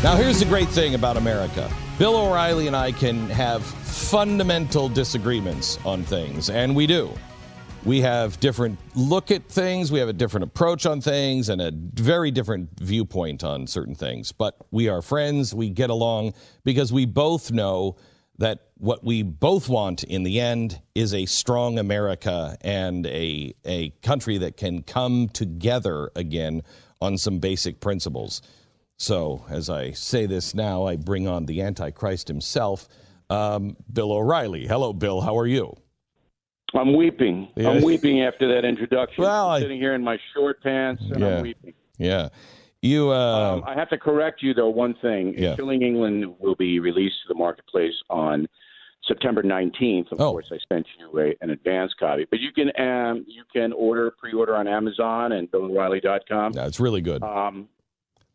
Now, here's the great thing about America. Bill O'Reilly and I can have fundamental disagreements on things, and we do. We have different look at things, we have a different approach on things, and a very different viewpoint on certain things. But we are friends, we get along, because we both know that what we both want in the end is a strong America and a country that can come together again on some basic principles. So, as I say this now, I bring on the Antichrist himself, Bill O'Reilly. Hello, Bill. How are you? I'm weeping. Yeah. I'm weeping after that introduction. Well, I'm sitting here in my short pants, and I'm weeping. Yeah. You. I have to correct you, though, one thing. Yeah. Killing England will be released to the marketplace on September 19th. Of course, I sent you an advance copy. But you can pre-order on Amazon and BillO'Reilly.com. That's really good.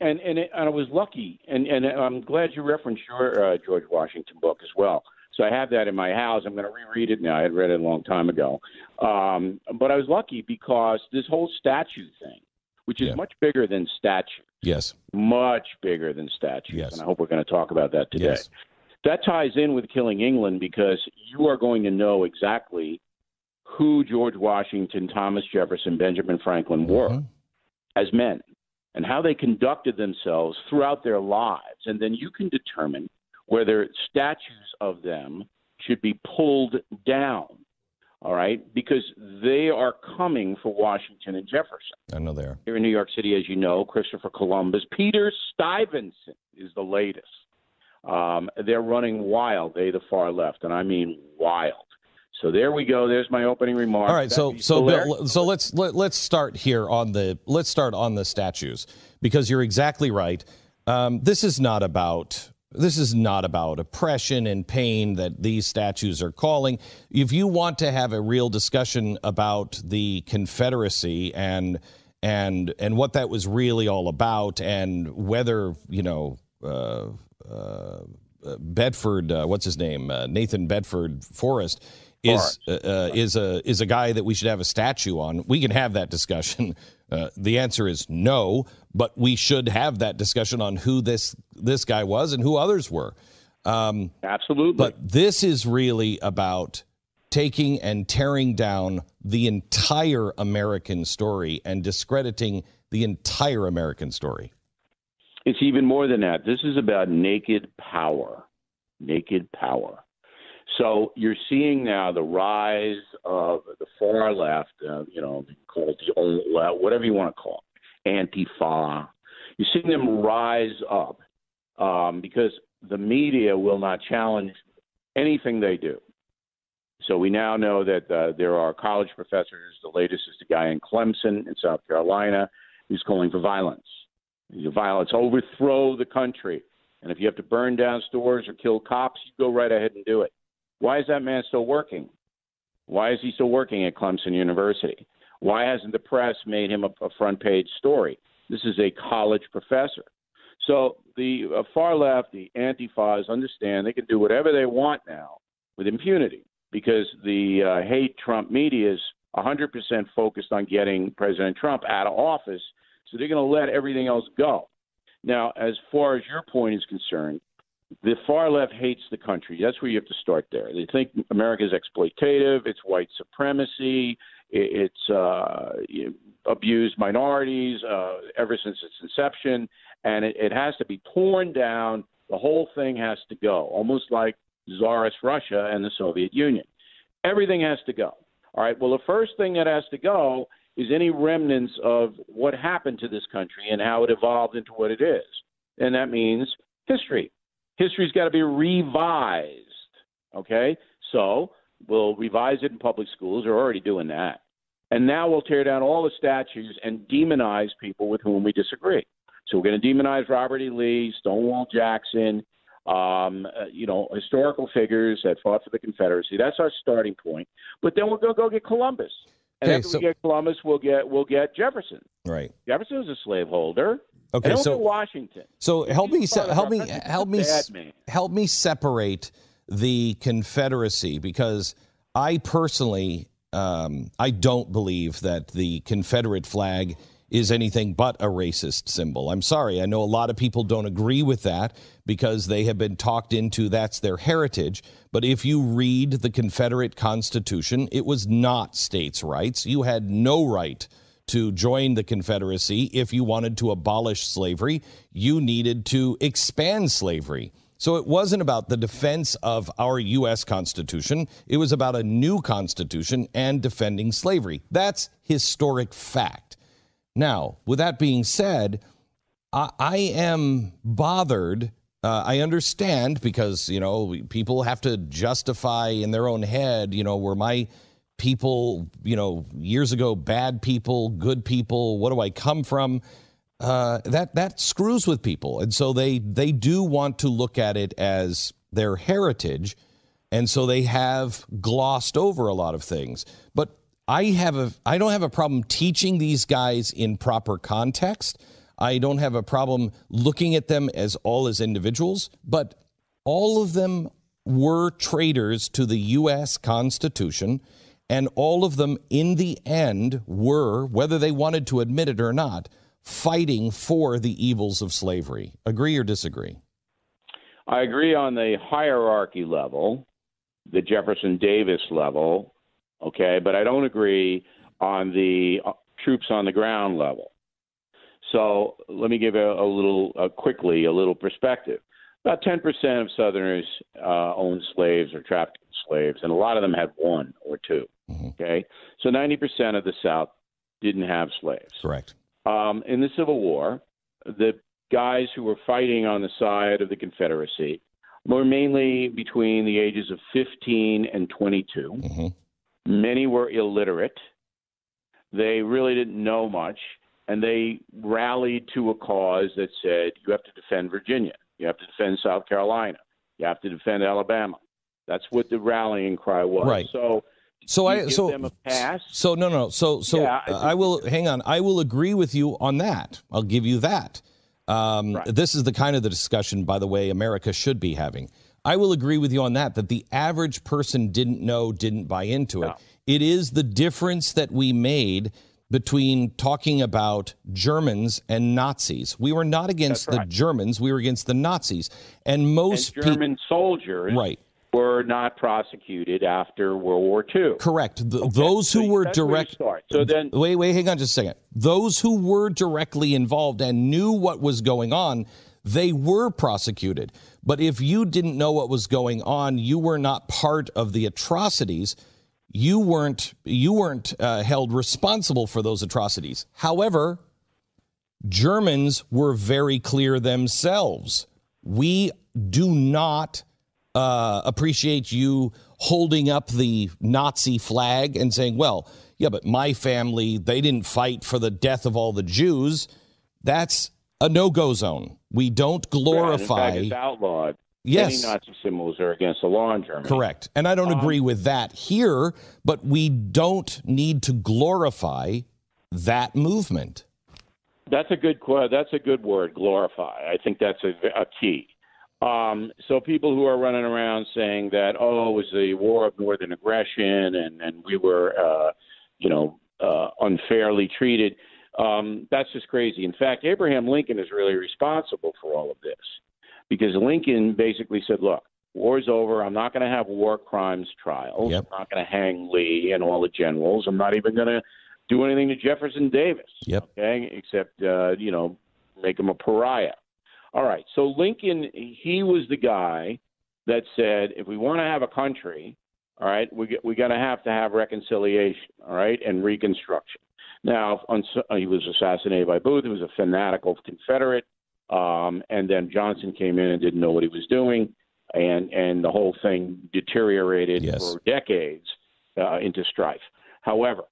And I was lucky, and I'm glad you referenced your George Washington book as well. So I have that in my house. I'm going to reread it now. I had read it a long time ago. But I was lucky because this whole statue thing, which is much bigger than statues. Yes. Much bigger than statues. Yes. And I hope we're going to talk about that today. Yes. That ties in with Killing England because you are going to know exactly who George Washington, Thomas Jefferson, Benjamin Franklin were as men, and how they conducted themselves throughout their lives. And then you can determine whether statues of them should be pulled down, all right? Because they are coming for Washington and Jefferson. I know they are. Here in New York City, as you know, Christopher Columbus. Peter Stuyvesant is the latest. They're running wild, they the far left, and I mean wild. So there we go. There's my opening remarks. All right, so Bill, so let's start here on the statues, because you're exactly right. This is not about oppression and pain that these statues are calling. If you want to have a real discussion about the Confederacy and what that was really all about, and whether Bedford, what's his name, Nathan Bedford Forrest is a guy that we should have a statue on, we can have that discussion. The answer is no, but we should have that discussion on who this guy was and who others were. Absolutely. But this is really about taking and tearing down the entire American story and discrediting the entire American story. It's even more than that. This is about naked power. Naked power. So you're seeing now the rise of the far left, you call it the old left, whatever you want to call it, Antifa. You're seeing them rise up because the media will not challenge anything they do. So we now know that there are college professors. The latest is the guy in Clemson in South Carolina who's calling for violence. Violence, overthrow the country. And if you have to burn down stores or kill cops, you go right ahead and do it. Why is that man still working? Why is he still working at Clemson University? Why hasn't the press made him a front page story? This is a college professor. So the far left, the Antifas, understand they can do whatever they want now with impunity because the hate Trump media is 100% focused on getting President Trump out of office. So they're going to let everything else go. Now, as far as your point is concerned, the far left hates the country. That's where you have to start there. They think America is exploitative. It's white supremacy. It's abused minorities ever since its inception. And it has to be torn down. The whole thing has to go, almost like Tsarist Russia and the Soviet Union. Everything has to go. All right, well, the first thing that has to go is any remnants of what happened to this country and how it evolved into what it is. And that means history. History's got to be revised, okay? So we'll revise it in public schools. They're already doing that. And now we'll tear down all the statues and demonize people with whom we disagree. So we're going to demonize Robert E. Lee, Stonewall Jackson, historical figures that fought for the Confederacy. That's our starting point. But then we'll go get Columbus. And after we get Columbus, we'll get Jefferson. Right. Jefferson was a slaveholder. Okay, and so Washington. So help me separate the Confederacy, because I personally I don't believe that the Confederate flag is anything but a racist symbol. I'm sorry. I know a lot of people don't agree with that because they have been talked into that's their heritage. But if you read the Confederate Constitution, it was not states' rights. You had no right to join the Confederacy. If you wanted to abolish slavery, you needed to expand slavery. So it wasn't about the defense of our U.S. Constitution. It was about a new Constitution and defending slavery. That's historic fact. Now, with that being said, I am bothered. I understand because, people have to justify in their own head, were my people, years ago, bad people, good people, what do I come from? That screws with people. And so they do want to look at it as their heritage. And so they have glossed over a lot of things. But I don't have a problem teaching these guys in proper context. I don't have a problem looking at them as individuals, but all of them were traitors to the U.S. Constitution. And all of them in the end were, whether they wanted to admit it or not, fighting for the evils of slavery. Agree or disagree? I agree on the hierarchy level, the Jefferson Davis level, okay, but I don't agree on the troops on the ground level. So let me give a little perspective. About 10% of Southerners owned slaves or trapped slaves, and a lot of them had one or two, okay? So 90% of the South didn't have slaves. Correct. In the Civil War, the guys who were fighting on the side of the Confederacy were mainly between the ages of 15 and 22. Many were illiterate. They really didn't know much, and they rallied to a cause that said, you have to defend Virginia. You have to defend South Carolina. You have to defend Alabama. That's what the rallying cry was. Right. Give them a pass? I will hang on. I will agree with you on that. I'll give you that. Right. This is the kind of the discussion, by the way, America should be having. I will agree with you on that the average person didn't buy into it. No. It is the difference that we made between talking about Germans and Nazis. We were not against the Germans. We were against the Nazis. And most German soldiers were not prosecuted after World War II. Correct. Those who were direct. So then, wait, hang on just a second. Those who were directly involved and knew what was going on, they were prosecuted. But if you didn't know what was going on, you were not part of the atrocities. You weren't held responsible for those atrocities. However, Germans were very clear themselves. We do not appreciate you holding up the Nazi flag and saying, well, yeah, but my family, they didn't fight for the death of all the Jews. That's a no-go zone. We don't glorify. In fact, it's outlawed. Yes. Any Nazi symbols are against the law in Germany. Correct. And I don't agree with that here, but we don't need to glorify that movement. That's a good word, glorify. I think that's a key. So people who are running around saying that, it was the war of northern aggression and we were, unfairly treated, that's just crazy. In fact, Abraham Lincoln is really responsible for all of this. Because Lincoln basically said, look, war's over. I'm not going to have war crimes trials. Yep. I'm not going to hang Lee and all the generals. I'm not even going to do anything to Jefferson Davis. Yep. Okay, except, make him a pariah. All right. So Lincoln, he was the guy that said, if we want to have a country, all right, we got to have reconciliation, all right, and reconstruction. Now, he was assassinated by Booth. He was a fanatical Confederate. And then Johnson came in and didn't know what he was doing, and the whole thing deteriorated for decades into strife. However,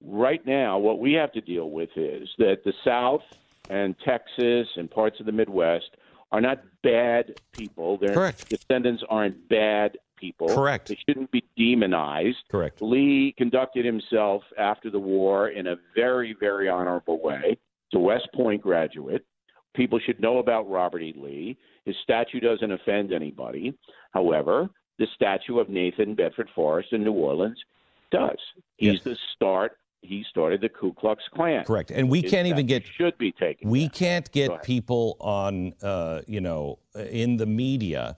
right now, what we have to deal with is that the South and Texas and parts of the Midwest are not bad people. Their descendants aren't bad people. Correct. They shouldn't be demonized. Correct. Lee conducted himself after the war in a very, very honorable way. He's a West Point graduate. People should know about Robert E. Lee. His statue doesn't offend anybody. However, the statue of Nathan Bedford Forrest in New Orleans does. He's the start. he started the Ku Klux Klan. Correct. And we can't even get should be taken. We can't get people on in the media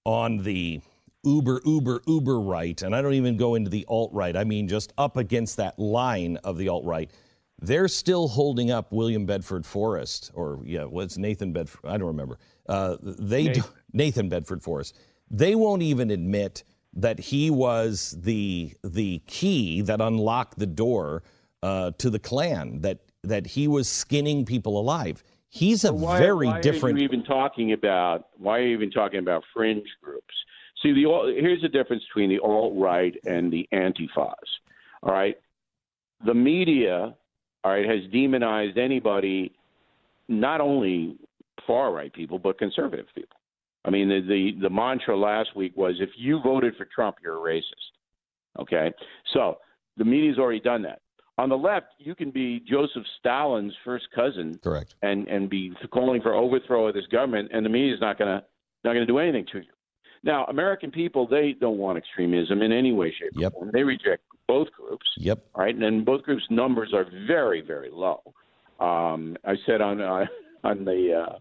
on the uber right, and I don't even go into the alt-right. I mean just up against that line of the alt-right. They're still holding up William Bedford Forrest, or what's Nathan Bedford? I don't remember. Nathan Bedford Forrest. They won't even admit that he was the key that unlocked the door to the Klan, that he was skinning people alive. He's very different. Why are you even talking about fringe groups? See, here's the difference between the alt-right and the Antifas. All right, the media, all right, has demonized anybody, not only far-right people but conservative people. I mean, the mantra last week was, if you voted for Trump, you're a racist. Okay, so the media's already done that. On the left, you can be Joseph Stalin's first cousin, correct, and be calling for overthrow of this government, and the media's not gonna do anything to you. Now, American people, they don't want extremism in any way, shape, or form. They reject both groups. Yep. All right, and then both groups' numbers are very, very low. I said on the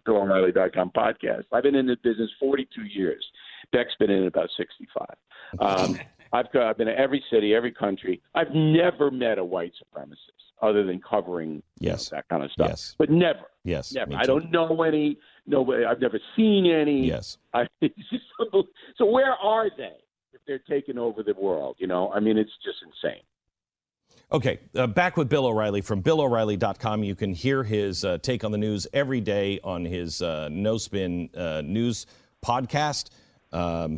BillO'Reilly.com podcast, I've been in this business 42 years. Beck's been in it about 65. I've been in every city, every country. I've never met a white supremacist other than covering that kind of stuff. Yes. But never. Yes. Never. I don't know any. Nobody. I've never seen any. Yes. So where are they if they're taking over the world? I mean, it's just insane. Okay, back with Bill O'Reilly from BillO'Reilly.com. You can hear his take on the news every day on his No Spin News podcast.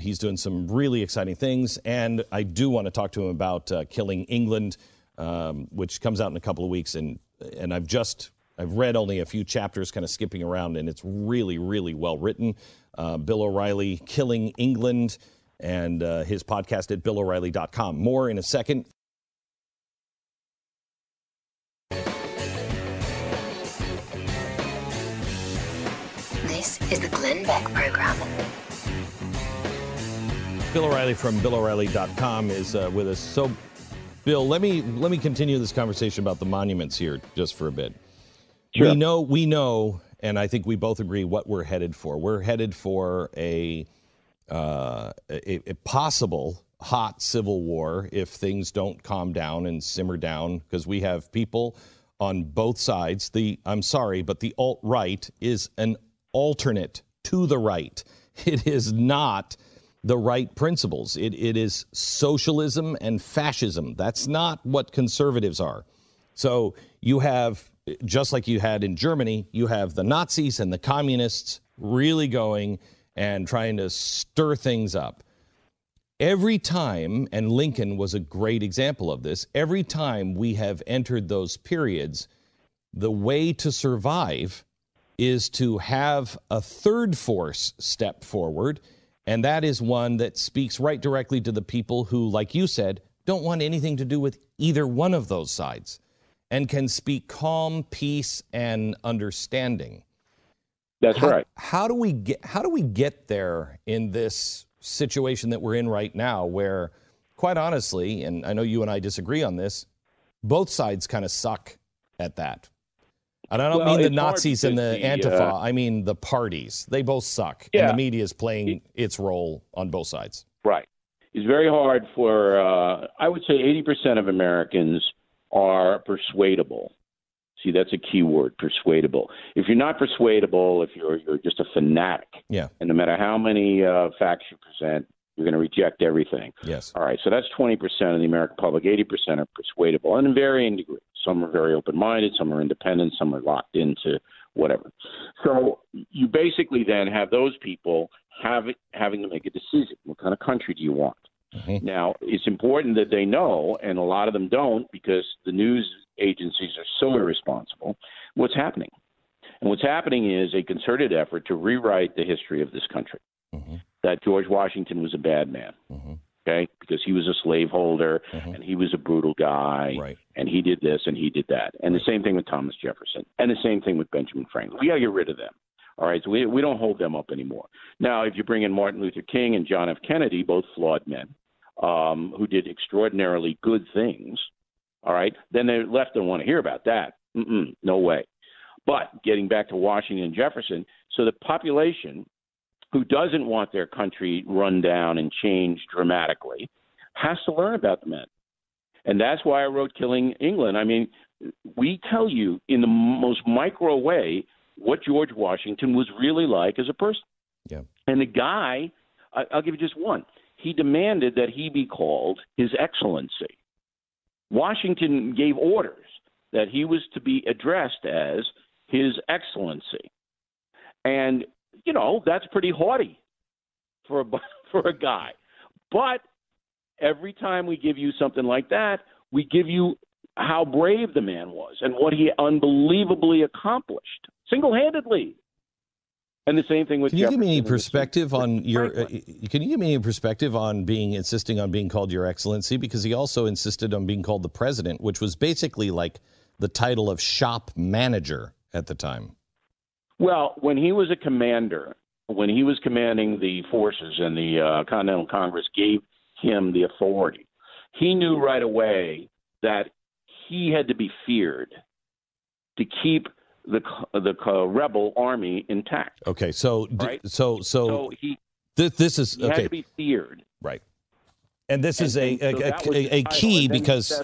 He's doing some really exciting things, and I do want to talk to him about Killing England, which comes out in a couple of weeks, and I've read only a few chapters, kind of skipping around, and it's really, really well written. Bill O'Reilly, Killing England, and his podcast at BillO'Reilly.com. More in a second. This is the Glenn Beck Program. Bill O'Reilly from BillO'Reilly.com is with us. So, Bill, let me continue this conversation about the monuments here just for a bit. Sure. We know, and I think we both agree what we're headed for. We're headed for a possible hot civil war if things don't calm down and simmer down, because we have people on both sides. I'm sorry, but the alt-right is an alternate to the right. It is not the right principles. It is socialism and fascism. That's not what conservatives are. So you have, just like you had in Germany, you have the Nazis and the communists really going and trying to stir things up. Every time, and Lincoln was a great example of this, every time we have entered those periods, the way to survive is to have a third force step forward, and that is one that speaks right directly to the people who, like you said, don't want anything to do with either one of those sides and can speak calm, peace, and understanding. That's right. How do we get there in this situation that we're in right now, where, quite honestly, and I know you and I disagree on this, both sides kind of suck at that? And I don't mean the Nazis and the Antifa. I mean the parties. They both suck. Yeah. And the media is playing its role on both sides. Right. It's very hard for, I would say 80% of Americans are persuadable. See, that's a key word, persuadable. If you're not persuadable, if you're just a fanatic, and no matter how many facts you present, you're going to reject everything. Yes. All right, so that's 20% of the American public. 80% are persuadable, and in varying degrees. Some are very open-minded, some are independent, some are locked into whatever. So you basically then have those people having to make a decision. What kind of country do you want? Mm-hmm. Now, it's important that they know, and a lot of them don't, because the news agencies are so irresponsible, what's happening. And what's happening is a concerted effort to rewrite the history of this country. Mm-hmm. That George Washington was a bad man, okay, because he was a slaveholder and he was a brutal guy, and he did this and he did that. And the same thing with Thomas Jefferson, and the same thing with Benjamin Franklin. We got to get rid of them. All right, so we don't hold them up anymore. Now, if you bring in Martin Luther King and John F. Kennedy, both flawed men who did extraordinarily good things, All right, then the left don't want to hear about that. No way. But getting back to Washington and Jefferson, so the population who doesn't want their country run down and changed dramatically has to learn about the men. And that's why I wrote Killing England. I mean, we tell you in the most micro way what George Washington was really like as a person. Yeah. And the guy, I'll give you just one. He demanded that he be called His Excellency. Washington gave orders that he was to be addressed as His Excellency. And, you know, that's pretty haughty for a guy. But every time we give you something like that, we give you how brave the man was and what he unbelievably accomplished single-handedly. And the same thing with Can you Jefferson. give me any perspective on your? Can you give me any perspective on insisting on being called Your Excellency? Because he also insisted on being called the President, which was basically like the title of shop manager at the time. Well, when he was a commander, when he was commanding the forces, and the Continental Congress gave him the authority, he knew right away that he had to be feared to keep the rebel army intact. Okay, so right? this is he okay. Had to be feared, right? And this is a key because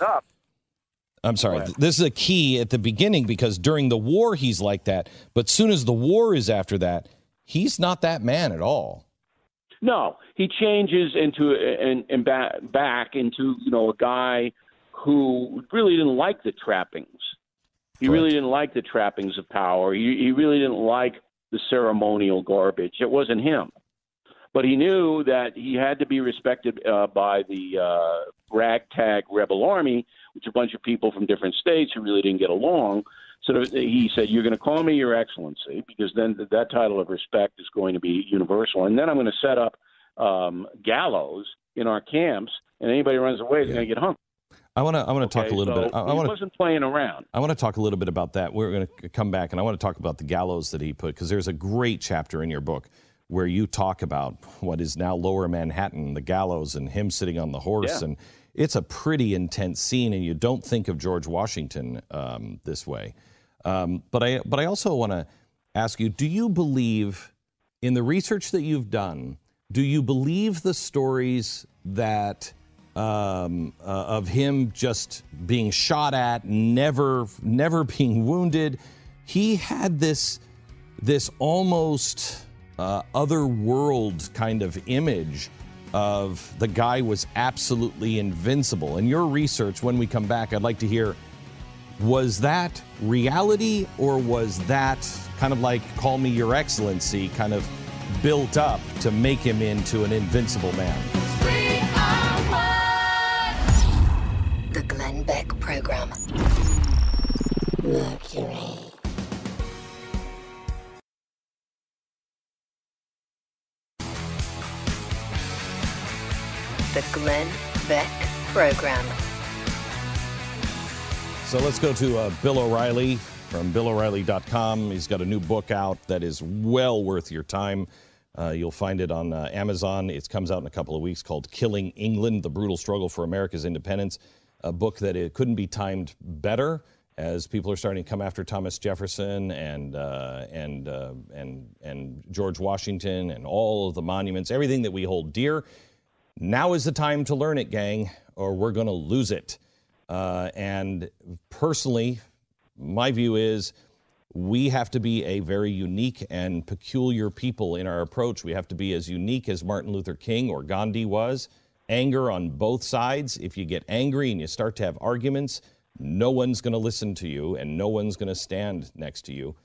I'm sorry. This is a key at the beginning because during the war he's like that, but soon as the war is after that, he's not that man at all. No, he changes into and back into a guy who really didn't like the trappings. He really didn't like the trappings of power. He really didn't like the ceremonial garbage. It wasn't him. But he knew that he had to be respected by the ragtag rebel army, which is a bunch of people from different states who really didn't get along. So he said, you're going to call me Your Excellency, because then that title of respect is going to be universal. And then I'm going to set up gallows in our camps, and anybody who runs away is going to get hung. I want to talk a little bit. He wasn't playing around. I want to talk a little bit about that. We're going to come back, and I want to talk about the gallows that he put, because there's a great chapter in your book where you talk about what is now Lower Manhattan, the gallows, and him sitting on the horse. Yeah. And it's a pretty intense scene, and you don't think of George Washington this way. But I also want to ask you, do you believe, in the research that you've done, do you believe the stories that of him just being shot at, never being wounded? He had this almost other world kind of image of the guy was absolutely invincible. In your research, when we come back, I'd like to hear, was that reality, or was that kind of like Call Me Your Excellency kind of built up to make him into an invincible man? The Glenn Beck Program. Mercury. The Glenn Beck Program. So let's go to Bill O'Reilly from BillO'Reilly.com. He's got a new book out that is well worth your time. You'll find it on Amazon. It comes out in a couple of weeks, called Killing England, The Brutal Struggle for America's Independence. A book that it couldn't be timed better, as people are starting to come after Thomas Jefferson and George Washington and all of the monuments, everything that we hold dear. Now is the time to learn it, gang, or we're going to lose it. And personally, my view is we have to be a very unique and peculiar people in our approach. We have to be as unique as Martin Luther King or Gandhi was. Anger on both sides. If you get angry and you start to have arguments, no one's going to listen to you and no one's going to stand next to you.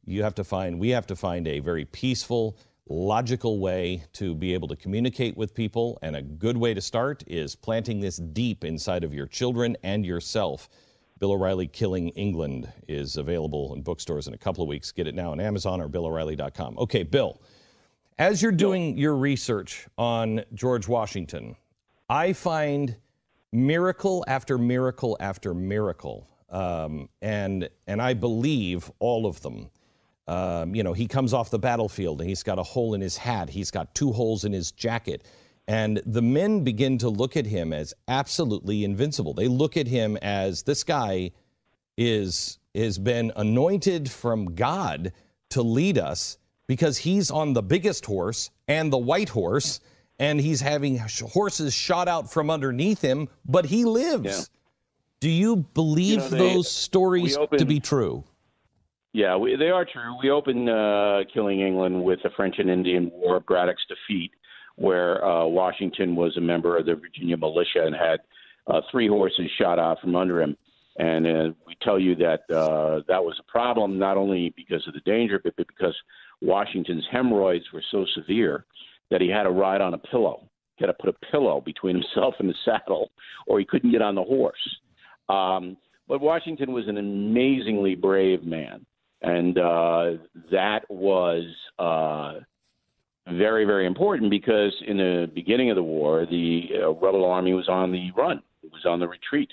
We have to find a very peaceful, logical way to be able to communicate with people. And a good way to start is planting this deep inside of your children and yourself. Bill O'Reilly, Killing England, is available in bookstores in a couple of weeks. Get it now on Amazon or BillO'Reilly.com. Okay, Bill. As you're doing your research on George Washington, I find miracle after miracle after miracle, and I believe all of them. He comes off the battlefield and he's got a hole in his hat. He's got 2 holes in his jacket. And the men begin to look at him as absolutely invincible. They look at him as this guy has been anointed from God to lead us because he's on the biggest horse and the white horse, and he's having horses shot out from underneath him, but he lives. Yeah. Do you believe those stories to be true? Yeah, they are true. We opened Killing England with the French and Indian War, Braddock's defeat, where Washington was a member of the Virginia militia and had 3 horses shot out from under him. And we tell you that that was a problem, not only because of the danger, but because Washington's hemorrhoids were so severe that he had to ride on a pillow. He had to put a pillow between himself and the saddle, or he couldn't get on the horse. But Washington was an amazingly brave man. And that was very, very important because in the beginning of the war, the rebel army was on the run. It was on the retreat.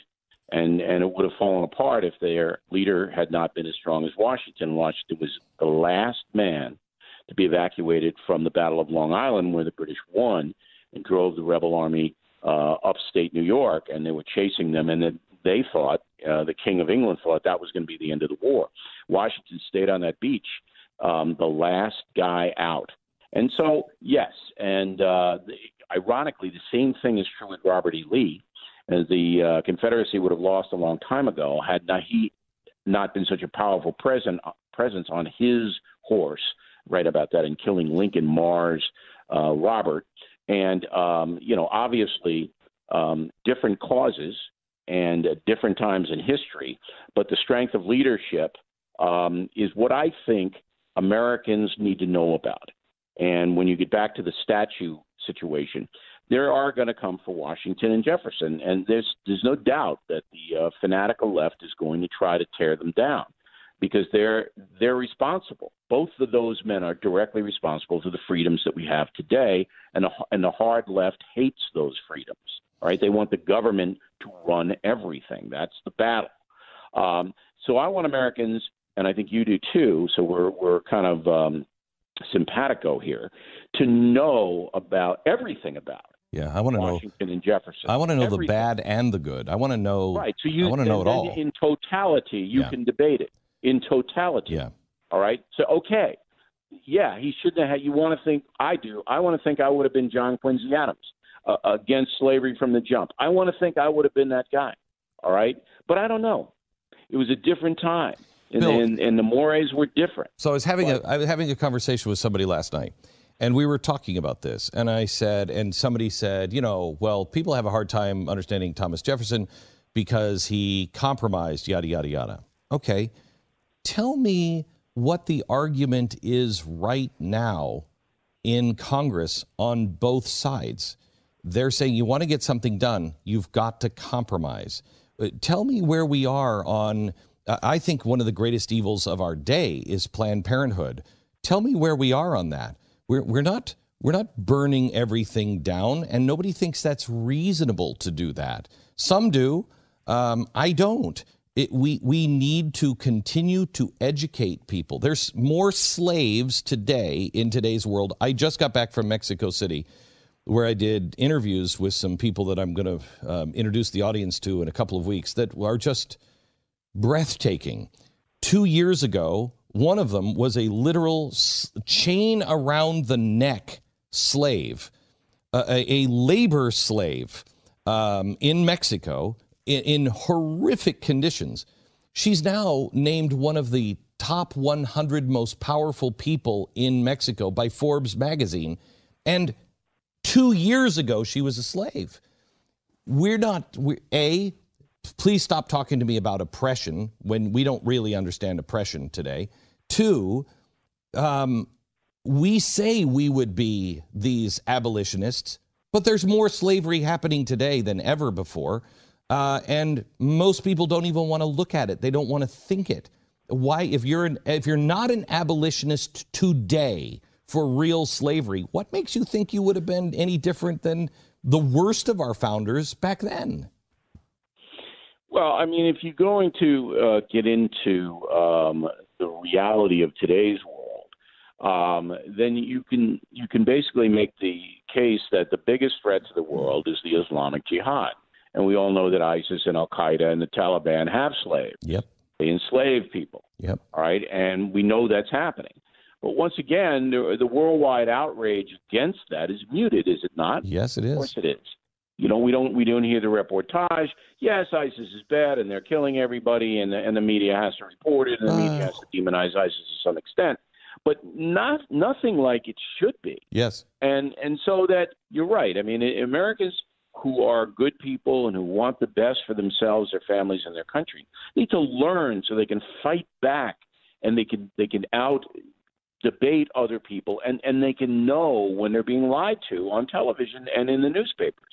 And it would have fallen apart if their leader had not been as strong as Washington. Washington was the last man to be evacuated from the Battle of Long Island, where the British won and drove the rebel army upstate New York, and they were chasing them. And then they thought, the King of England thought that was going to be the end of the war. Washington stayed on that beach, the last guy out. And so, yes, and ironically, the same thing is true with Robert E. Lee. The Confederacy would have lost a long time ago had he not been such a powerful presence on his horse, right about that, in killing Lincoln, Mars, Robert. And, obviously different causes and different times in history, but the strength of leadership is what I think Americans need to know about. And when you get back to the statue situation, there are going to come for Washington and Jefferson, and there's no doubt that the fanatical left is going to try to tear them down because they're responsible. Both of those men are directly responsible for the freedoms that we have today, and the hard left hates those freedoms. Right? They want the government to run everything. That's the battle. So I want Americans, and I think you do too. So we're kind of simpatico here to know about everything about. Yeah, I want to know Washington and Jefferson. I want to know everything. The bad and the good. I want to know. Right. So I want to know it all. In totality, you can debate it. In totality. Yeah. All right. So okay. Yeah, he shouldn't have had. You want to think? I do. I want to think I would have been John Quincy Adams against slavery from the jump. I want to think I would have been that guy. All right. But I don't know. It was a different time, and the mores were different. So I was having a conversation with somebody last night. And we were talking about this, and I said, and somebody said, well, people have a hard time understanding Thomas Jefferson because he compromised, yada, yada, yada. Okay, tell me what the argument is right now in Congress on both sides. They're saying you want to get something done, you've got to compromise. Tell me where we are on, I think one of the greatest evils of our day is Planned Parenthood. Tell me where we are on that. We're not burning everything down, and nobody thinks that's reasonable to do that. Some do. I don't. We need to continue to educate people. There's more slaves today in today's world. I just got back from Mexico City, where I did interviews with some people that I'm going to introduce the audience to in a couple of weeks that are just breathtaking. 2 years ago, one of them was a literal chain around the neck slave, a labor slave in Mexico in horrific conditions. She's now named one of the top 100 most powerful people in Mexico by Forbes magazine. And 2 years ago, she was a slave. Please stop talking to me about oppression when we don't really understand oppression today. 2, we say we would be these abolitionists, but there's more slavery happening today than ever before. And most people don't even want to look at it. They don't want to think it. Why, if you're not an abolitionist today for real slavery, what makes you think you would have been any different than the worst of our founders back then? Well, I mean, if you're going to get into the reality of today's world, then you can basically make the case that the biggest threat to the world is the Islamic Jihad. And we all know that ISIS and Al-Qaeda and the Taliban have slaves. Yep. They enslave people. Yep. All right. And we know that's happening. But once again, the worldwide outrage against that is muted, is it not? Yes, it is. Of course it is. You know, we don't hear the reportage. Yes, ISIS is bad and they're killing everybody, and the media has to report it, and the media has to demonize ISIS to some extent, but nothing like it should be. Yes. And so that you're right. I mean, Americans who are good people and who want the best for themselves, their families, and their country need to learn so they can fight back, and they can out debate other people, and they can know when they're being lied to on television and in the newspapers.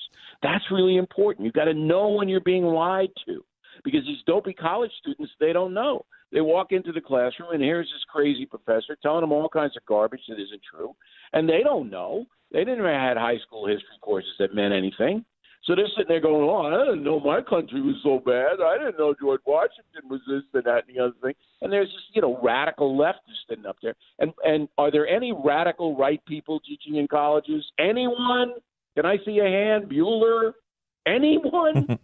That's really important. You've got to know when you're being lied to, because these dopey college students, they don't know. They walk into the classroom, and here's this crazy professor telling them all kinds of garbage that isn't true, and they don't know. They didn't have high school history courses that meant anything. So they're sitting there going, oh, I didn't know my country was so bad. I didn't know George Washington was this and that and the other thing. And there's this, radical leftists sitting up there. And are there any radical right people teaching in colleges? Anyone? Can I see a hand? Bueller? Anyone?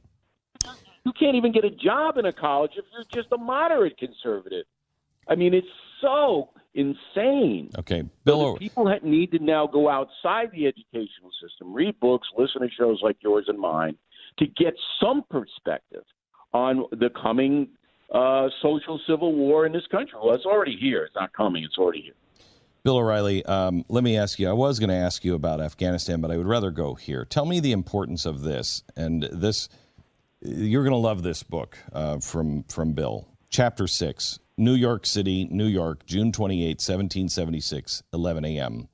You can't even get a job in a college if you're just a moderate conservative. I mean, it's so insane. Okay, Bill. So people need to now go outside the educational system, read books, listen to shows like yours and mine, to get some perspective on the coming social civil war in this country. Well, it's already here. It's not coming. It's already here. Bill O'Reilly, let me ask you. I was going to ask you about Afghanistan, but I would rather go here. Tell me the importance of this. And this, you're going to love this book from Bill. Chapter 6, New York City, New York, June 28, 1776, 11 a.m.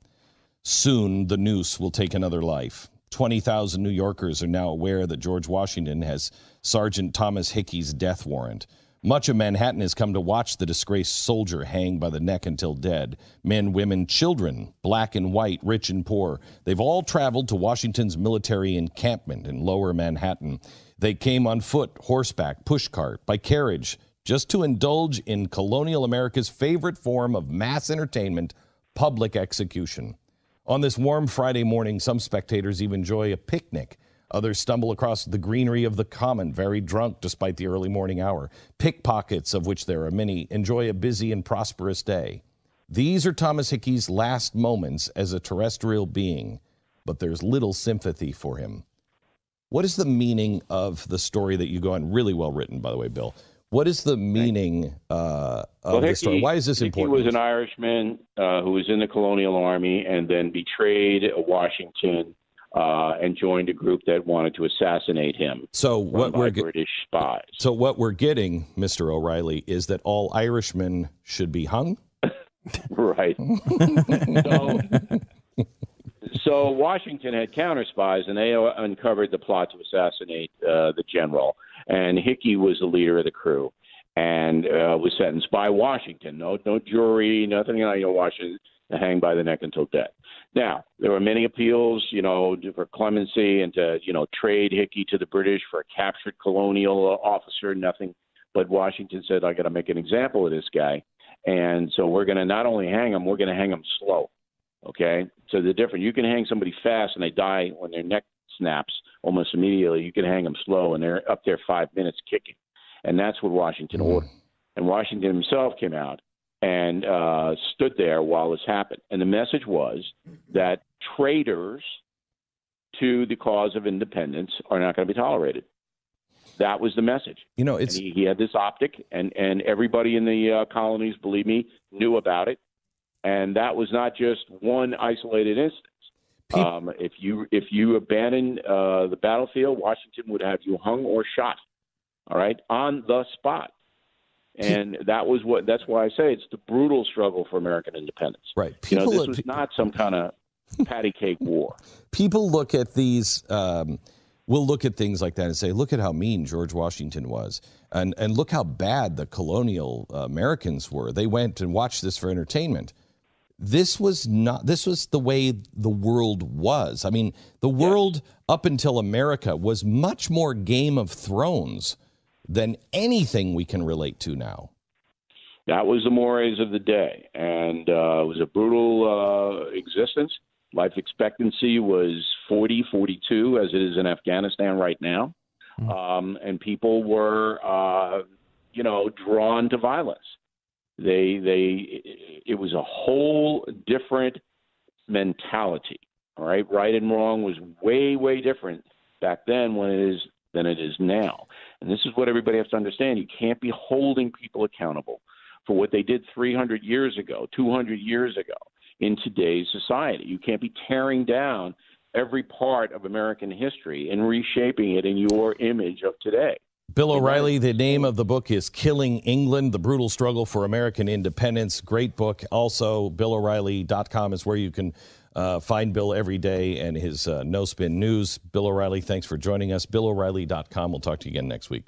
Soon the noose will take another life. 20,000 New Yorkers are now aware that George Washington has Sergeant Thomas Hickey's death warrant. Much of Manhattan has come to watch the disgraced soldier hang by the neck until dead. Men, women, children, black and white, rich and poor. They've all traveled to Washington's military encampment in lower Manhattan. They came on foot, horseback, pushcart, by carriage, just to indulge in colonial America's favorite form of mass entertainment, public execution. On this warm Friday morning, some spectators even enjoy a picnic. Others stumble across the greenery of the Common, very drunk despite the early morning hour. Pickpockets, of which there are many, enjoy a busy and prosperous day. These are Thomas Hickey's last moments as a terrestrial being, but there's little sympathy for him. What is the meaning of the story that you go on? Really well written, by the way, Bill. What is the meaning of this story? Why is this important? Hickey was an Irishman who was in the colonial army and then betrayed Washington and joined a group that wanted to assassinate him. So what we're British spies. So what we're getting, Mr. O'Reilly, is that all Irishmen should be hung? Right. So Washington had counter spies, and they uncovered the plot to assassinate the general. And Hickey was the leader of the crew, and was sentenced by Washington. No jury, nothing. Washington hang by the neck until death. Now there were many appeals, for clemency and to trade Hickey to the British for a captured colonial officer. Nothing, but Washington said, "I got to make an example of this guy," and so we're going to not only hang him, we're going to hang him slow. Okay, so the difference, you can hang somebody fast and they die when their neck snaps almost immediately. You can hang them slow and they're up there 5 minutes kicking. And that's what Washington ordered. And Washington himself came out and stood there while this happened. And the message was that traitors to the cause of independence are not going to be tolerated. That was the message. He had this optic, and everybody in the colonies, believe me, knew about it. And that was not just one isolated instance. If you abandon the battlefield, Washington would have you hung or shot, all right, on the spot. And that's why I say it's the brutal struggle for American independence. Right. This was not some kind of patty cake war. People look at these, we'll look at things like that and say, look at how mean George Washington was. And look how bad the colonial Americans were. They went and watched this for entertainment. This was the way the world was. I mean, the world up until America was much more Game of Thrones than anything we can relate to now. That was the mores of the day. And it was a brutal existence. Life expectancy was 40, 42, as it is in Afghanistan right now. And people were, drawn to violence. It was a whole different mentality. All right. Right and wrong was way, way different back then than it is now. And this is what everybody has to understand. You can't be holding people accountable for what they did 300 years ago, 200 years ago in today's society. You can't be tearing down every part of American history and reshaping it in your image of today. Bill O'Reilly, the name of the book is Killing England, The Brutal Struggle for American Independence. Great book. Also, BillO'Reilly.com is where you can find Bill every day and his No Spin News. Bill O'Reilly, thanks for joining us. BillO'Reilly.com. We'll talk to you again next week.